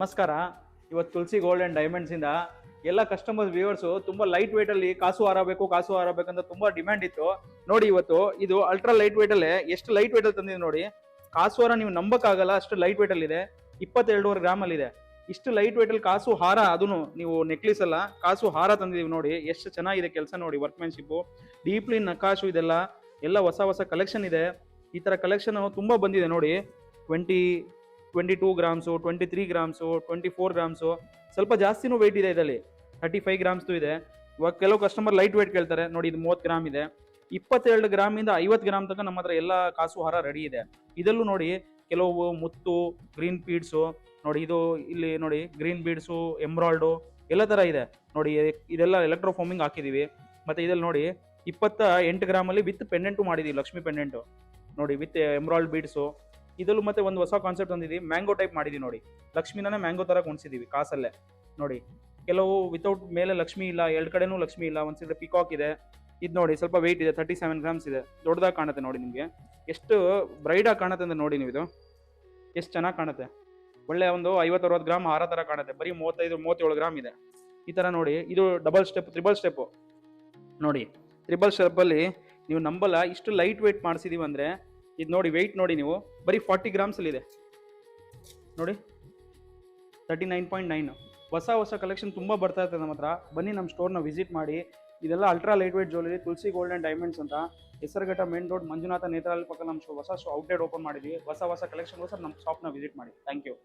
ನಮಸ್ಕಾರ. ಇವತ್ತು ತುಳಸಿ gold and diamonds ಇಂದ ಎಲ್ಲ ಕಸ್ಟಮರ್ ವ್ಯೂವರ್ಸ್ ತುಂಬಾ ಲೈಟ್ ವೇಟ್ ಅಲ್ಲಿ ಕಾಸು ಹಾರ ಬೇಕಂತ ತುಂಬಾ ಡಿಮ್ಯಾಂಡ್ ಇತ್ತು. ನೋಡಿ ಇವತ್ತು ಇದು ಅಲ್ಟ್ರಾ ಲೈಟ್ ವೇಟ್ ಅಲ್ಲೇ ಎಷ್ಟು ಲೈಟ್ ವೇಟ್ ಅಲ್ಲಿ ತಂದಿದೆ ನೋಡಿ. ಕಾಸು ಹಾರ ನೀವು ನಂಬಕ್ ಆಗಲ್ಲ, ಅಷ್ಟು ಲೈಟ್ ವೇಟ್ ಅಲ್ಲಿ ಇದೆ. 22.5 ಗ್ರಾಮ್ ಅಲ್ಲಿ ಇದೆ. ಇಷ್ಟು ಲೈಟ್ ವೇಟ್ ಅಲ್ಲಿ ಕಾಸು ಹಾರ, ಅದನ್ನು ನೀವು ನೆಕ್ಲೇಸ್ ಅಲ್ಲ ಕಾಸು ಹಾರ ತಂದಿದೀವಿ ನೋಡಿ. ಎಷ್ಟು ಚೆನ್ನಾಗಿದೆ ಕೆಲಸ ನೋಡಿ, ವರ್ಕ್ಮ್ಯಾನ್ಶಿಪ್ ಡೀಪ್ಲಿ ನಕಾಶು ಇದೆಲ್ಲ ಎಲ್ಲ ಹೊಸ ಹೊಸ ಕಲೆಕ್ಷನ್ ಇದೆ. ಈ ತರ ಕಲೆಕ್ಷನ್ ತುಂಬಾ ಬಂದಿದೆ ನೋಡಿ. 22 ಗ್ರಾಮ್ಸು, 23 ಗ್ರಾಮ್ಸು, 24 ಗ್ರಾಮ್ಸು, ಸ್ವಲ್ಪ ಜಾಸ್ತಿನೂ ವೆಯ್ಟ್ ಇದೆ ಇದರಲ್ಲಿ. 35 ಗ್ರಾಮ್ಸ್ದು ಇದೆ. ಇವಾಗ ಕೆಲವು ಕಸ್ಟಮರ್ ಲೈಟ್ ವೇಟ್ ಕೇಳ್ತಾರೆ ನೋಡಿ. ಇದು 30 ಗ್ರಾಮ್ ಇದೆ. 22 ಗ್ರಾಮಿಂದ 50 ಗ್ರಾಮ್ ತನಕ ನಮ್ಮ ಹತ್ರ ಎಲ್ಲ ಕಾಸು ಹಾರ ರೆಡಿ ಇದೆ. ಇದರಲ್ಲೂ ನೋಡಿ ಕೆಲವು ಮುತ್ತು, ಗ್ರೀನ್ ಬೀಡ್ಸು ನೋಡಿ. ಇದು ಇಲ್ಲಿ ನೋಡಿ ಗ್ರೀನ್ ಬೀಡ್ಸು, ಎಮ್ರಾಲ್ಡು ಎಲ್ಲ ತರ ಇದೆ ನೋಡಿ. ಇದೆಲ್ಲ ಎಲೆಕ್ಟ್ರೋ ಫೋಮಿಂಗ್ ಹಾಕಿದೀವಿ. ಮತ್ತೆ ಇದ್ರಲ್ಲಿ ನೋಡಿ 28 ಗ್ರಾಮ್ ಅಲ್ಲಿ ವಿತ್ ಪೆಂಡೆಂಟು ಮಾಡಿದೀವಿ, ಲಕ್ಷ್ಮಿ ಪೆಂಡೆಂಟು ನೋಡಿ, ವಿತ್ ಎಮ್ರಾಲ್ಡ್ ಬೀಡ್ಸು. ಇದರಲ್ಲೂ ಮತ್ತೆ ಒಂದು ಹೊಸ ಕಾನ್ಸೆಪ್ಟ್ ಬಂದಿದ್ದೀವಿ, ಮ್ಯಾಂಗೋ ಟೈಪ್ ಮಾಡಿದೀವಿ ನೋಡಿ. ಲಕ್ಷ್ಮಿನೇ ಮ್ಯಾಂಗೋ ತರ ಕುಣಿಸಿದೀವಿ ಕಾಸಲ್ಲೇ ನೋಡಿ. ಕೆಲವು ವಿತೌಟ್ ಮೇಲೆ ಲಕ್ಷ್ಮಿ ಇಲ್ಲ, ಎರಡು ಕಡೆನೂ ಲಕ್ಷ್ಮಿ ಇಲ್ಲ, ಒಂದ್ ಸೈಡ್ ಪಿಕಾಕ್ ಇದೆ. ಇದು ನೋಡಿ ಸ್ವಲ್ಪ ವೆಯ್ಟ್ ಇದೆ, 37 ಗ್ರಾಮ್ಸ್ ಇದೆ. ದೊಡ್ಡದಾಗಿ ಕಾಣುತ್ತೆ ನೋಡಿ ನಿಮಗೆ. ಎಷ್ಟು ಬ್ರೈಟ್ ಆಗಿ ಕಾಣುತ್ತೆ ಅಂದ್ರೆ ನೋಡಿ ನೀವು. ಇದು ಎಷ್ಟು ಚೆನ್ನಾಗಿ ಕಾಣುತ್ತೆ. ಒಳ್ಳೆ ಒಂದು 50-60 ಗ್ರಾಮ್ ಹಾರ ತರ ಕಾಣುತ್ತೆ. ಬರೀ 35-37 ಗ್ರಾಮ್ ಇದೆ. ಈ ತರ ನೋಡಿ. ಇದು ಡಬಲ್ ಸ್ಟೆಪ್, ತ್ರಿಬಲ್ ಸ್ಟೆಪ್ ನೋಡಿ. ತ್ರಿಬಲ್ ಸ್ಟೆಪ್ ಅಲ್ಲಿ ನೀವು ನಂಬಲ್ಲ, ಇಷ್ಟು ಲೈಟ್ ವೇಟ್ ಮಾಡಿಸಿದೀವಿ ಅಂದ್ರೆ. ಇದು ನೋಡಿ ವೆಯ್ಟ್ ನೋಡಿ ನೀವು, ಬರೀ 40 ಗ್ರಾಮ್ಸ್ ಅಲ್ಲಿ ಇದೆ ನೋಡಿ. 39.9. ಹೊಸ ಕಲೆಕ್ಷನ್ ತುಂಬಾ ಬರ್ತಾ ಇರ್ತದೆ ನಮ್ಮ ಹತ್ರ. ಬನ್ನಿ ನಮ್ಮ ಸ್ಟೋರ್ನ ವಿಸಿಟ್ ಮಾಡಿ. ಇದೆಲ್ಲ ultra light weight jewellery, Tulasi gold and diamonds ಅಂತ. ಹೆಸರುಘಟ್ಟ ಮೇನ್ ರೋಡ್, ಮಂಜುನಾಥ ನೇತ್ರಾಲಯ ಪಕ್ಕ ನಮ್ಮ ಔಟ್ಲೆಟ್ ಓಪನ್ ಮಾಡಿದ್ವಿ. ಹೊಸ ಕಲೆಕ್ಷನ್ಗೋಸ್ಕರ ನಮ್ಮ ಶಾಪ್ನ ವಿಸಿಟ್ ಮಾಡಿ. Thank you.